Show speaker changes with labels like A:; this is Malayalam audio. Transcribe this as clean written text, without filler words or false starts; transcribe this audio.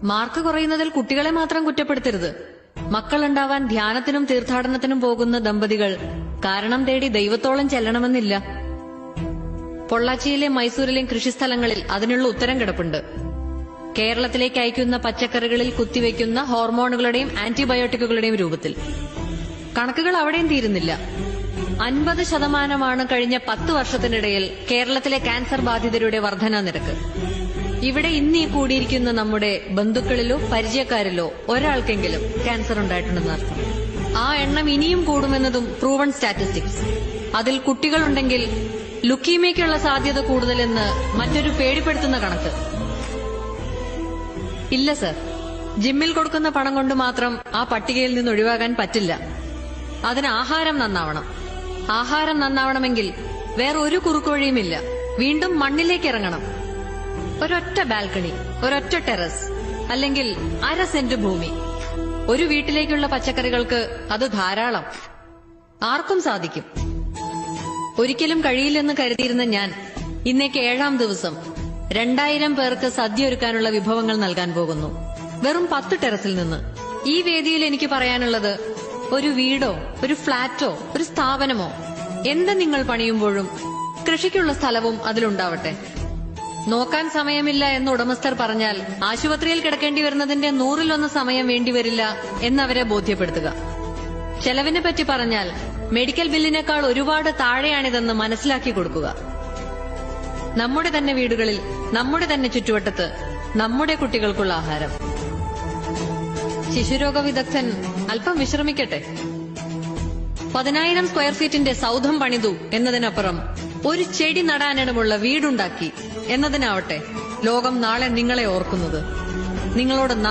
A: മാർക്ക് കുറയുന്നതിൽ കുട്ടികളെ മാത്രം കുറ്റപ്പെടുത്തരുത്. മക്കളുണ്ടാവാൻ ധ്യാനത്തിനും തീർത്ഥാടനത്തിനും പോകുന്ന ദമ്പതികൾ കാരണം തേടി ദൈവത്തോളം ചെല്ലണമെന്നില്ല. പൊള്ളാച്ചിയിലെ മൈസൂരിലെയും കൃഷിസ്ഥലങ്ങളിൽ അതിനുള്ള ഉത്തരം കിടപ്പുണ്ട്. കേരളത്തിലേക്ക് അയക്കുന്ന പച്ചക്കറികളിൽ കുത്തിവെക്കുന്ന ഹോർമോണുകളുടെയും ആന്റിബയോട്ടിക്കുകളുടെയും രൂപത്തിൽ. കണക്കുകൾ അവിടെയും തീരുന്നില്ല. 50% കഴിഞ്ഞ 10 വർഷത്തിനിടയിൽ കേരളത്തിലെ ക്യാൻസർ ബാധിതരുടെ വർധനാ നിരക്ക്. ഇവിടെ ഇന്നീ കൂടിയിരിക്കുന്ന നമ്മുടെ ബന്ധുക്കളിലോ പരിചയക്കാരിലോ ഒരാൾക്കെങ്കിലും ക്യാൻസർ ഉണ്ടായിട്ടുണ്ടെന്ന് അർത്ഥം. ആ എണ്ണം ഇനിയും കൂടുമെന്നതും പ്രൂവൺ സ്റ്റാറ്റിസ്റ്റിക്സ്. അതിൽ കുട്ടികളുണ്ടെങ്കിൽ ലുക്കീമിയയ്ക്കുള്ള സാധ്യത കൂടുതലെന്ന് മറ്റൊരു പേടിപ്പെടുത്തുന്ന കണക്ക്. ഇല്ല സർ, ജിമ്മിൽ കൊടുക്കുന്ന പണം കൊണ്ട് മാത്രം ആ പട്ടികയിൽ നിന്ന് ഒഴിവാകാൻ പറ്റില്ല. അതിന് ആഹാരം നന്നാവണം. ആഹാരം നന്നാവണമെങ്കിൽ വേറെ ഒരു കുറുക്കുവഴിയുമില്ല. വീണ്ടും മണ്ണിലേക്ക് ഇറങ്ങണം. ഒരൊറ്റ ബാൽക്കണി, ഒരൊറ്റ ടെറസ്, അല്ലെങ്കിൽ 1/2 സെന്റ് ഭൂമി. ഒരു വീട്ടിലേക്കുള്ള പച്ചക്കറികൾക്ക് അത് ധാരാളം. ആർക്കും സാധിക്കും. ഒരിക്കലും കഴിയില്ലെന്ന് കരുതിയിരുന്ന ഞാൻ ഇന്നേക്ക് 7ാം ദിവസം 2000 പേർക്ക് സദ്യ ഒരുക്കാനുള്ള വിഭവങ്ങൾ നൽകാൻ പോകുന്നു. വെറും 10 ടെറസിൽ നിന്ന്. ഈ വേദിയിൽ എനിക്ക് പറയാനുള്ളത്, ഒരു വീടോ ഒരു ഫ്ളാറ്റോ ഒരു സ്ഥാപനമോ എന്ത് നിങ്ങൾ പണിയുമ്പോഴും കൃഷിക്കുള്ള സ്ഥലവും അതിലുണ്ടാവട്ടെ. നോക്കാൻ സമയമില്ല എന്ന് ഉടമസ്ഥർ പറഞ്ഞാൽ ആശുപത്രിയിൽ കിടക്കേണ്ടി വരുന്നതിന്റെ 100-1 സമയം വേണ്ടിവരില്ല എന്നവരെ ബോധ്യപ്പെടുത്തുക. ചെലവിനെ പറ്റി പറഞ്ഞാൽ മെഡിക്കൽ ബില്ലിനേക്കാൾ ഒരുപാട് താഴെയാണിതെന്ന് മനസ്സിലാക്കി കൊടുക്കുക. നമ്മുടെ തന്നെ വീടുകളിൽ, നമ്മുടെ തന്നെ ചുറ്റുവട്ടത്ത് നമ്മുടെ കുട്ടികൾക്കുള്ള ആഹാരം. ശിശുരോഗ വിദഗ്ധൻ അല്പം വിശ്രമിക്കട്ടെ. 10,000 സ്ക്വയർ ഫീറ്റിന്റെ സൗധം പണിതു എന്നതിനപ്പുറം ഒരു ചെടി നടാനിടമുള്ള വീടുണ്ടാക്കി എന്നതിനാവട്ടെ ലോകം നാളെ നിങ്ങളെ ഓർക്കുന്നത്. നിങ്ങളോട്